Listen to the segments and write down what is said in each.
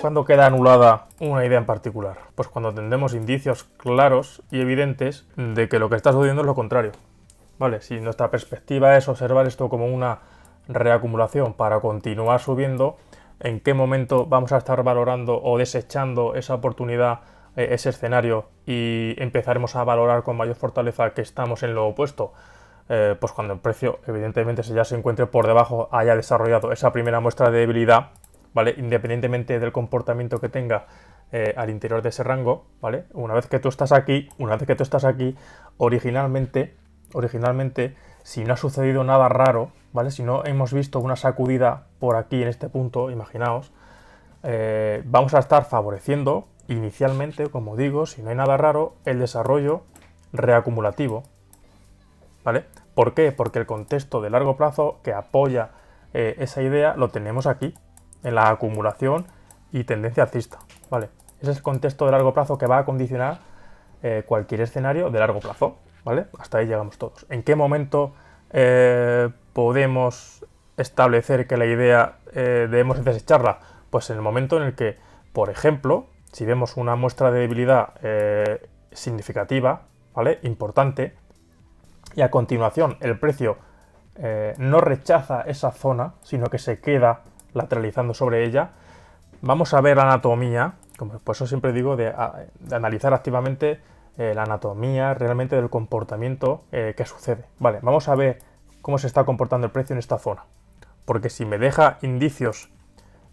¿Cuándo queda anulada una idea en particular? Pues cuando tendremos indicios claros y evidentes de que lo que está sucediendo es lo contrario. ¿Vale? Si nuestra perspectiva es observar esto como una reacumulación para continuar subiendo, ¿en qué momento vamos a estar valorando o desechando esa oportunidad, ese escenario, y empezaremos a valorar con mayor fortaleza que estamos en lo opuesto? Pues cuando el precio evidentemente ya se encuentre por debajo, haya desarrollado esa primera muestra de debilidad, ¿vale? Independientemente del comportamiento que tenga al interior de ese rango, ¿vale? Una vez que tú estás aquí, originalmente, si no ha sucedido nada raro, ¿vale? Si no hemos visto una sacudida por aquí en este punto, imaginaos, vamos a estar favoreciendo inicialmente, como digo, si no hay nada raro, el desarrollo reacumulativo, ¿vale? ¿Por qué? Porque el contexto de largo plazo que apoya esa idea lo tenemos aquí, en la acumulación y tendencia alcista, ¿vale? Ese es el contexto de largo plazo que va a condicionar cualquier escenario de largo plazo, ¿vale? Hasta ahí llegamos todos. ¿En qué momento podemos establecer que la idea debemos desecharla? Pues en el momento en el que, por ejemplo, si vemos una muestra de debilidad significativa, ¿vale? Importante, y a continuación el precio no rechaza esa zona, sino que se queda lateralizando sobre ella, vamos a ver la anatomía, como por eso siempre digo de analizar activamente la anatomía realmente del comportamiento que sucede. Vale, vamos a ver cómo se está comportando el precio en esta zona, porque si me deja indicios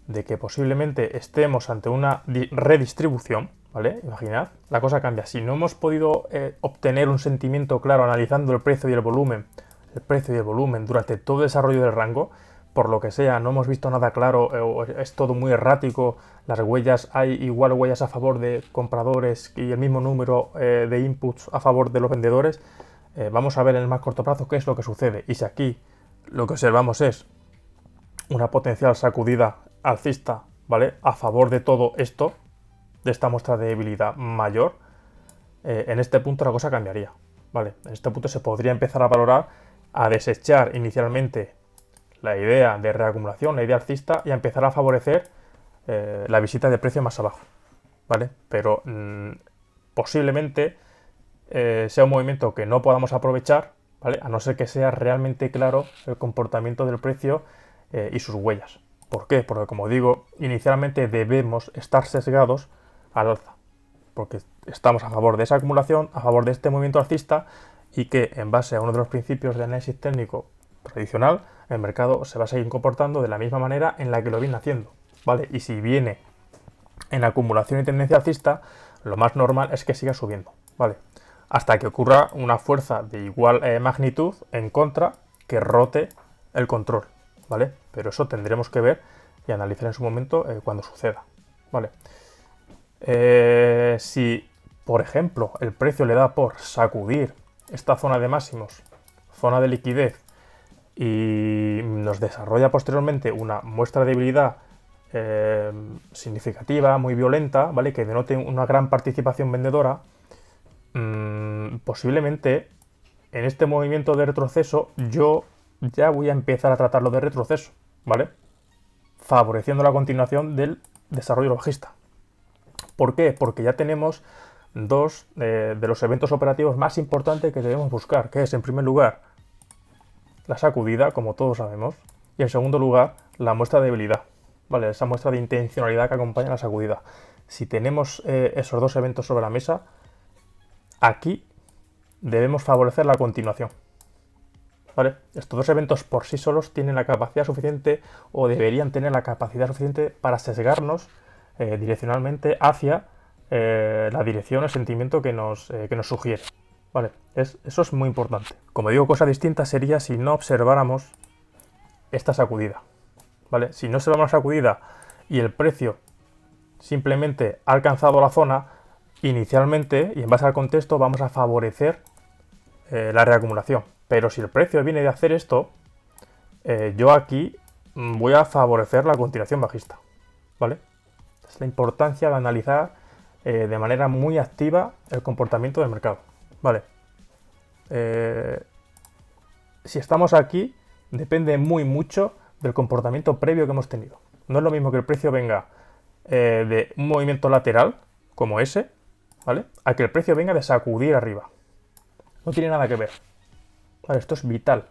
de que posiblemente estemos ante una redistribución, ¿vale? Imaginad, la cosa cambia. Si no hemos podido obtener un sentimiento claro analizando el precio y el volumen durante todo el desarrollo del rango, por lo que sea, no hemos visto nada claro, es todo muy errático, las huellas, hay igual huellas a favor de compradores y el mismo número de inputs a favor de los vendedores, vamos a ver en el más corto plazo qué es lo que sucede. Y si aquí lo que observamos es una potencial sacudida alcista, ¿vale? A favor de todo esto, de esta muestra de debilidad mayor, en este punto la cosa cambiaría, ¿vale? En este punto se podría empezar a valorar, a desechar inicialmente la idea de reacumulación, la idea alcista, y a empezar a favorecer la visita de precio más abajo, ¿vale? Pero posiblemente sea un movimiento que no podamos aprovechar, ¿vale? A no ser que sea realmente claro el comportamiento del precio y sus huellas. ¿Por qué? Porque, como digo, inicialmente debemos estar sesgados al alza, porque estamos a favor de esa acumulación, a favor de este movimiento alcista, y que en base a uno de los principios de análisis técnico tradicional, el mercado se va a seguir comportando de la misma manera en la que lo viene haciendo, ¿vale? Y si viene en acumulación y tendencia alcista, lo más normal es que siga subiendo, ¿vale? Hasta que ocurra una fuerza de igual magnitud en contra que rote el control, ¿vale? Pero eso tendremos que ver y analizar en su momento cuando suceda, ¿vale? Si, por ejemplo, el precio le da por sacudir esta zona de máximos, zona de liquidez, y nos desarrolla posteriormente una muestra de debilidad significativa, muy violenta, ¿vale? Que denote una gran participación vendedora, posiblemente en este movimiento de retroceso yo ya voy a empezar a tratarlo de retroceso, ¿vale? Favoreciendo la continuación del desarrollo bajista. ¿Por qué? Porque ya tenemos dos de los eventos operativos más importantes que debemos buscar, que es, en primer lugar, la sacudida, como todos sabemos, y en segundo lugar, la muestra de debilidad, ¿vale? Esa muestra de intencionalidad que acompaña a la sacudida. Si tenemos esos dos eventos sobre la mesa, aquí debemos favorecer la continuación, ¿vale? Estos dos eventos por sí solos tienen la capacidad suficiente, o deberían tener la capacidad suficiente, para sesgarnos direccionalmente hacia la dirección, el sentimiento que nos sugiere, ¿vale? Eso es muy importante. Como digo, cosa distinta sería si no observáramos esta sacudida, ¿vale? Si no observamos la sacudida y el precio simplemente ha alcanzado la zona, inicialmente y en base al contexto vamos a favorecer la reacumulación. Pero si el precio viene de hacer esto, yo aquí voy a favorecer la continuación bajista, ¿vale? Es la importancia de analizar de manera muy activa el comportamiento del mercado, ¿vale? Si estamos aquí, depende mucho del comportamiento previo que hemos tenido. No es lo mismo que el precio venga de un movimiento lateral, como ese, ¿vale? A que el precio venga de sacudir arriba. No tiene nada que ver. Vale, esto es vital.